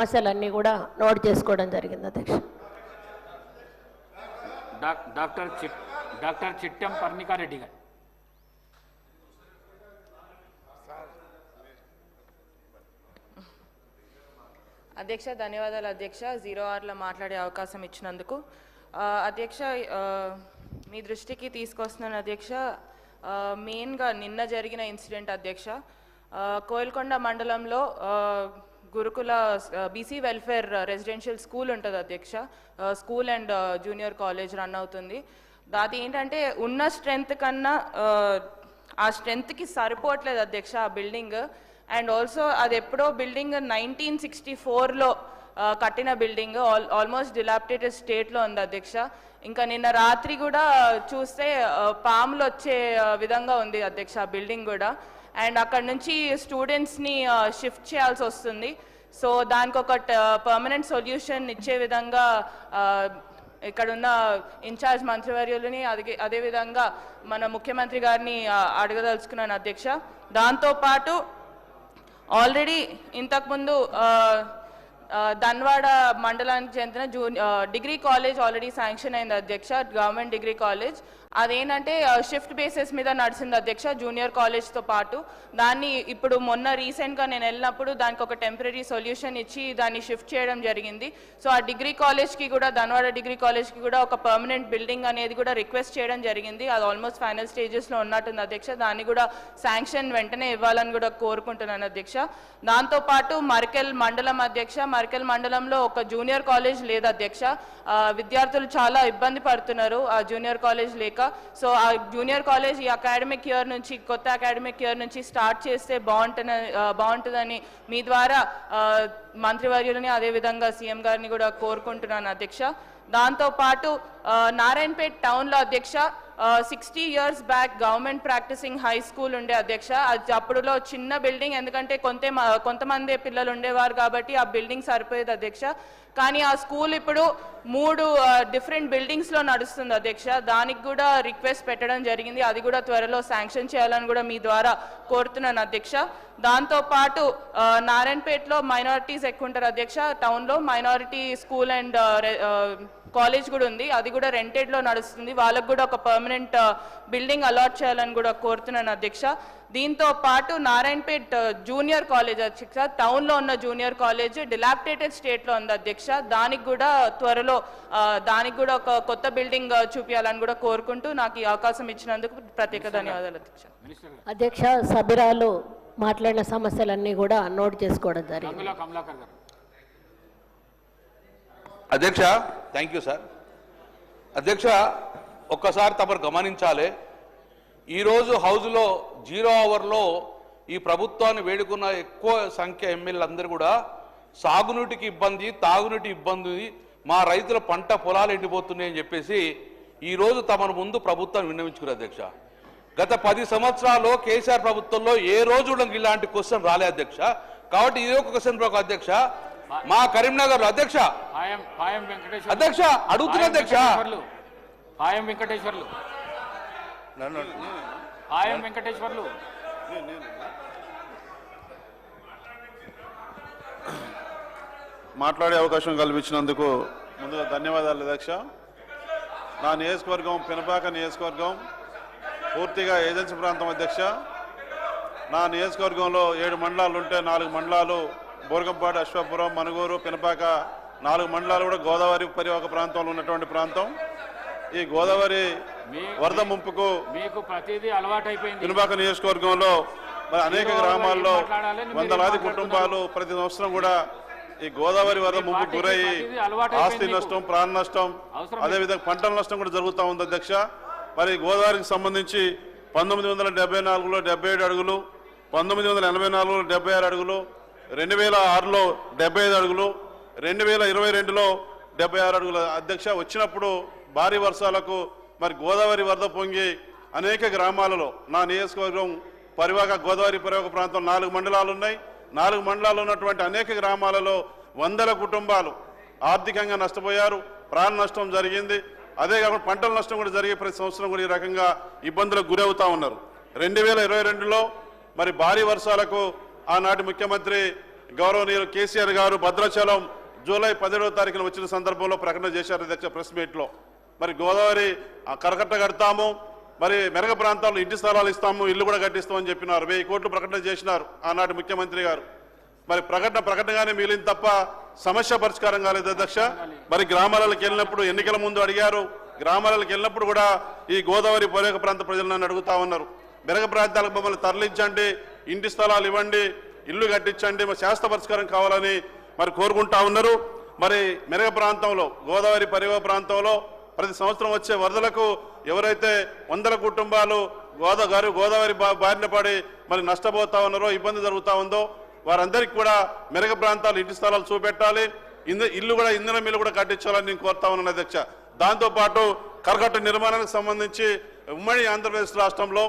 సమస్యలన్నీ కూడా నోట్ చేసుకోవడం జరిగింది అధ్యక్ష. డాక్టర్ చిట్టెం పర్ణికారెడ్డి గారు. అధ్యక్ష ధన్యవాదాలు అధ్యక్ష. 0-6లో మాట్లాడే అవకాశం ఇచ్చినందుకు. అధ్యక్ష మీ దృష్టికి తీసుకొస్తున్నాను అధ్యక్ష. మెయిన్గా నిన్న జరిగిన ఇన్సిడెంట్ అధ్యక్ష, కోయిల్కొండ మండలంలో గురుకుల బీసీ వెల్ఫేర్ రెసిడెన్షియల్ స్కూల్ ఉంటుంది అధ్యక్ష. School and junior college run అవుతుంది. అది ఏంటంటే ఉన్న స్ట్రెంగ్త్ కన్నా ఆ స్ట్రెంగ్త్కి సరిపోవట్లేదు అధ్యక్ష ఆ బిల్డింగ్. అండ్ ఆల్సో అది ఎప్పుడో బిల్డింగ్ 1964లో కట్టిన బిల్డింగ్, ఆల్మోస్ట్ డిలాపిడేటెడ్ స్టేట్లో ఉంది అధ్యక్ష. ఇంకా నిన్న రాత్రి కూడా చూస్తే పాములు వచ్చే విధంగా ఉంది అధ్యక్ష ఆ బిల్డింగ్ కూడా. అండ్ అక్కడ నుంచి స్టూడెంట్స్ని షిఫ్ట్ చేయాల్సి వస్తుంది. సో దానికి ఒక పర్మనెంట్ సొల్యూషన్ ఇచ్చే విధంగా ఇక్కడున్న ఇన్ఛార్జ్ మంత్రివర్యులని అదేవిధంగా మన ముఖ్యమంత్రి గారిని అడగదలుచుకున్నాను అధ్యక్ష. దాంతోపాటు ఆల్రెడీ ఇంతకుముందు ధన్వాడ మండలానికి చెందిన డిగ్రీ కాలేజ్ ఆల్రెడీ శాంక్షన్ అయింది అధ్యక్ష, గవర్నమెంట్ డిగ్రీ కాలేజ్. అదేంటంటే షిఫ్ట్ బేసిస్ మీద నడిచింది అధ్యక్ష జూనియర్ కాలేజ్తో పాటు. దాన్ని ఇప్పుడు మొన్న రీసెంట్గా నేను వెళ్ళినప్పుడు దానికి ఒక టెంపరీ సొల్యూషన్ ఇచ్చి దాన్ని షిఫ్ట్ చేయడం జరిగింది. సో ఆ డిగ్రీ కాలేజ్కి కూడా, ధన్వాడ డిగ్రీ కాలేజ్కి కూడా ఒక పర్మనెంట్ బిల్డింగ్ అనేది కూడా రిక్వెస్ట్ చేయడం జరిగింది. అది ఆల్మోస్ట్ ఫైనల్ స్టేజెస్లో ఉన్నట్టుంది అధ్యక్ష. దాన్ని కూడా శాంక్షన్ వెంటనే ఇవ్వాలని కూడా కోరుకుంటున్నాను అధ్యక్ష. దాంతోపాటు మర్కెల్ మండలం అధ్యక్ష, మర్కెల్ మండలంలో ఒక జూనియర్ కాలేజ్ లేదు అధ్యక్ష. విద్యార్థులు చాలా ఇబ్బంది పడుతున్నారు ఆ జూనియర్ కాలేజ్ లేక. సో ఆ జూనియర్ కాలేజ్ ఈ అకాడమిక్ ఇయర్ నుంచి, కొత్త అకాడమిక్ ఇయర్ నుంచి స్టార్ట్ చేస్తే బాగుంటుందని మీ ద్వారా మంత్రివర్యులని అదేవిధంగా సీఎం గారిని కూడా కోరుకుంటున్నాను అధ్యక్ష. దాంతోపాటు నారాయణపేట్ టౌన్లో అధ్యక్ష 60 years back government practicing high school ఉండే అధ్యక్ష. అది అప్పుడులో చిన్న బిల్డింగ్, ఎందుకంటే కొంతమంది పిల్లలు ఉండేవారు కాబట్టి ఆ బిల్డింగ్ సరిపోయేది అధ్యక్ష. కానీ ఆ స్కూల్ ఇప్పుడు 3 డిఫరెంట్ బిల్డింగ్స్లో నడుస్తుంది అధ్యక్ష. దానికి కూడా రిక్వెస్ట్ పెట్టడం జరిగింది. అది కూడా త్వరలో శాంక్షన్ చేయాలని కూడా మీ ద్వారా కోరుతున్నాను అధ్యక్ష. దాంతోపాటు నారాయణపేటలో మైనారిటీస్ ఎక్కువ ఉంటారు అధ్యక్ష. టౌన్లో మైనారిటీ స్కూల్ అండ్ కాలేజ్ కూడా ఉంది, అది కూడా రెంటెడ్లో నడుస్తుంది. వాళ్ళకు కూడా ఒక పర్మనెంట్ బిల్డింగ్ అలాట్ చేయాలని కూడా కోరుతున్నాను అధ్యక్ష. దీంతో పాటు నారాయణపేట్ జూనియర్ కాలేజ్ అధ్యక్ష, టౌన్లో ఉన్న జూనియర్ కాలేజ్ డిలాపిడేటెడ్ స్టేట్లో ఉంది అధ్యక్ష. దానికి కూడా త్వరలో దానికి కూడా ఒక కొత్త బిల్డింగ్ చూపించాలని కూడా కోరుకుంటూ నాకు ఈ అవకాశం ఇచ్చినందుకు ప్రత్యేక ధన్యవాదాలు అధ్యక్ష. అధ్యక్ష సబిరాలు మాట్లాడిన సమస్యలన్నీ కూడా నోట్ చేసుకోవడం జరిగింది. అధ్యక్ష థ్యాంక్ యూ సార్. అధ్యక్ష ఒక్కసారి తమరు గమనించాలి, ఈరోజు హౌస్లో 0 hourలో ఈ ప్రభుత్వాన్ని వేడుకున్న ఎక్కువ సంఖ్య ఎమ్మెల్యేలు అందరూ కూడా సాగునీటికి ఇబ్బంది, తాగునీటి ఇబ్బంది, మా రైతుల పంట పొలాలు ఎండిపోతున్నాయని చెప్పేసి ఈరోజు తమను ముందు ప్రభుత్వాన్ని విన్నవించుకున్నారు అధ్యక్ష. గత 10 సంవత్సరాల్లో కేసీఆర్ ప్రభుత్వంలో ఏ రోజు ఇలాంటి క్వశ్చన్ రాలే అధ్యక్ష. కాబట్టి ఇది ఒక క్వశ్చన్ అధ్యక్ష. మా కరీంనగర్ అధ్యక్ష అధ్యక్ష అడుగుతున్నా అధ్యక్ష, పాయం వెంకటేశ్వర్లు మాట్లాడే అవకాశం కల్పించినందుకు ముందుగా ధన్యవాదాలు అధ్యక్ష. నా నియోజకవర్గం పెనపాక నియోజకవర్గం పూర్తిగా ఏజెన్సీ ప్రాంతం అధ్యక్ష. నా నియోజకవర్గంలో 7 మండలాలు ఉంటే 4 మండలాలు బోర్గంపాడు, అశ్వాపురం, మనుగూరు, పెనపాక 4 మండలాలు కూడా గోదావరి పరివాహక ప్రాంతంలో ఉన్నటువంటి ప్రాంతం. ఈ గోదావరి వరద ముంపుకు పెనపాక నియోజకవర్గంలో మరి అనేక గ్రామాల్లో వందలాది కుటుంబాలు ప్రతి సంవత్సరం కూడా ఈ గోదావరి వరద ముంపు గురయ్యి ఆస్తి నష్టం, ప్రాణ నష్టం, అదేవిధంగా పంటల నష్టం కూడా జరుగుతూ ఉంది అధ్యక్ష. మరి గోదావరికి సంబంధించి 1974లో 77 అడుగులు, 1984లో 76 అడుగులు, 2006లో 75 అడుగులు, 2022లో 76 అడుగుల అధ్యక్ష. వచ్చినప్పుడు భారీ వర్షాలకు మరి గోదావరి వరద పొంగి అనేక గ్రామాలలో, నా నియోజకవర్గం పరివాహక గోదావరి పరివాహక ప్రాంతం 4 మండలాలు ఉన్నాయి. 4 మండలాలు ఉన్నటువంటి అనేక గ్రామాలలో వందల కుటుంబాలు ఆర్థికంగా నష్టపోయారు, ప్రాణ నష్టం జరిగింది. అదే కాకుండా పంటల నష్టం కూడా జరిగే ప్రతి సంవత్సరం కూడా ఈ రకంగా ఇబ్బందులకు గురవుతూ ఉన్నారు. 2022లో మరి భారీ వర్షాలకు ఆనాటి ముఖ్యమంత్రి గౌరవనీయులు కేసీఆర్ గారు భద్రాచలం జూలై 17వ తారీఖున వచ్చిన సందర్భంలో ప్రకటన చేశారు అధ్యక్ష ప్రెస్ మీట్లో. మరి గోదావరి కరకట్ట కడతాము, మరి మెరగ ప్రాంతాల్లో ఇంటి స్థలాలు ఇస్తాము, ఇల్లు కూడా కట్టిస్తామని చెప్పినారు. 1000 కోట్లు ప్రకటన చేసినారు ఆనాటి ముఖ్యమంత్రి గారు. మరి ప్రకటనగానే మిగిలింది తప్ప సమస్య పరిష్కారం కాలేదు అధ్యక్ష. మరి గ్రామాలకు వెళ్ళినప్పుడు ఎన్నికల ముందు అడిగారు, గ్రామాలకు వెళ్ళినప్పుడు కూడా ఈ గోదావరి పరివాహక ప్రాంత ప్రజలు నన్ను అడుగుతా ఉన్నారు, మెరగ ప్రాంతాలకు మమ్మల్ని తరలించండి, ఇంటి స్థలాలు ఇవ్వండి, ఇల్లు కట్టించండి, మరి శాశ్వత పరిష్కారం కావాలని మరి కోరుకుంటా ఉన్నారు. మరి మెరగ ప్రాంతంలో గోదావరి పరివాహక ప్రాంతంలో ప్రతి సంవత్సరం వచ్చే వరదలకు ఎవరైతే 100 కుటుంబాలు గోదావరి బారిన పడి మరి నష్టపోతా ఉన్నారో, ఇబ్బంది జరుగుతూ ఉందో వారందరికీ కూడా మెరగ ప్రాంతాలు ఇంటి స్థలాలు చూపెట్టాలి, ఇల్లు కూడా ఇంధన మిల్లు కూడా కట్టించాలని నేను కోరుతా ఉన్నాను అధ్యక్ష. దాంతోపాటు కరకట్ట నిర్మాణానికి సంబంధించి ఉమ్మడి ఆంధ్రప్రదేశ్ రాష్ట్రంలో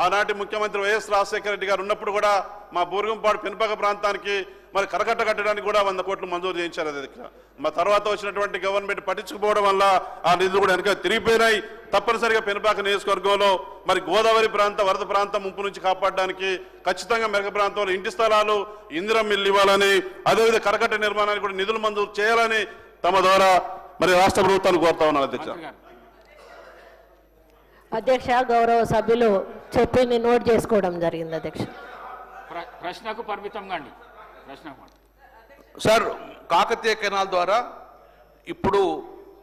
ఆనాటి ముఖ్యమంత్రి వైఎస్ రాజశేఖర రెడ్డి గారు ఉన్నప్పుడు కూడా మా బూరుగుంపాడు పెనుపక ప్రాంతానికి మరి కరకట్ట కట్టడానికి కూడా 100 కోట్లు మంజూరు చేయించారు అధ్యక్ష. మా తర్వాత వచ్చినటువంటి గవర్నమెంట్ పట్టించుకోవడం వల్ల ఆ నిధులు కూడా వెనక తిరిగిపోయినాయి. తప్పనిసరిగా పెనుపాక నియోజకవర్గంలో మరి గోదావరి వరద ప్రాంతం ముంపు నుంచి కాపాడడానికి ఖచ్చితంగా మెరగ ప్రాంతంలో ఇంటి స్థలాలు, ఇందిరా మిల్లు ఇవ్వాలని, అదేవిధంగా కరకట్ట నిర్మాణానికి కూడా నిధులు మంజూరు చేయాలని తమ ద్వారా మరి రాష్ట్ర ప్రభుత్వాన్ని కోరుతా ఉన్నాను అధ్యక్ష. అధ్యక్ష, గౌరవ సభ్యులు చెప్పింది నోట్ చేసుకోవడం జరిగింది అధ్యక్ష. ప్రశ్నకు పరిమితం కాండి. ప్రశ్నకు సార్, కాకతీయ కెనాల్ ద్వారా ఇప్పుడు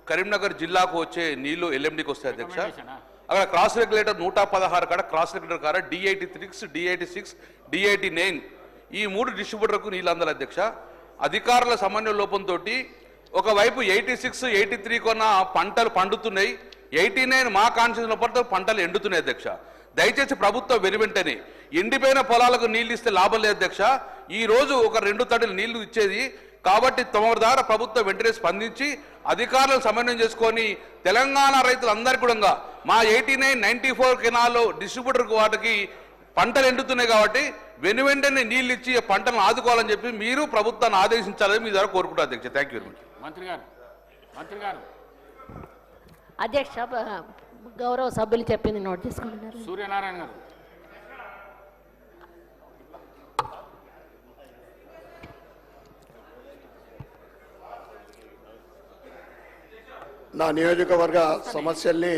కరీంనగర్ జిల్లాకు వచ్చే నీళ్లు ఎల్ఎండికి వస్తాయి అధ్యక్ష. అక్కడ క్రాస్ రెగ్యులేటర్ 116 కాడ క్రాస్ రెగ్యులేటర్ కాడ D86, D86, D89 ఈ 3 డిస్ట్రిబ్యూటర్కు నీళ్ళు అందాలి అధ్యక్ష. అధికారుల సమన్వయ లోపంతో ఒకవైపు 86, 83 కొన్న పంటలు పండుతున్నాయి, 89 మా కాన్స్టిట్యూషన్ లోపల పంటలు ఎండుతున్నాయి అధ్యక్ష. దయచేసి ప్రభుత్వం వెనువెంటనే ఎండిపోయిన పొలాలకు నీళ్లు ఇస్తే లాభం లేదు అధ్యక్ష. ఈ రోజు ఒక 2 తడులు నీళ్లు ఇచ్చేది కాబట్టి తమ ద్వారా ప్రభుత్వం వెంటనే స్పందించి అధికారులను సమన్వయం చేసుకొని తెలంగాణ రైతులందరికీ కూడా మా 89, 94 కెనాల్లో డిస్ట్రిబ్యూటర్కు వాటికి పంటలు ఎండుతున్నాయి కాబట్టి వెనువెంటనే నీళ్ళు ఇచ్చి పంటలను ఆదుకోవాలని చెప్పి మీరు ప్రభుత్వాన్ని ఆదేశించాలని మీ ద్వారా కోరుకుంటారు అధ్యక్ష. Thank you very much. మంత్రి గారు అధ్యక్ష, గౌరవ సభ్యులు చెప్పింది నోట్ చేసుకుంటున్నారు. సూర్యనారాయణ గారు. నా నియోజకవర్గ సమస్యల్ని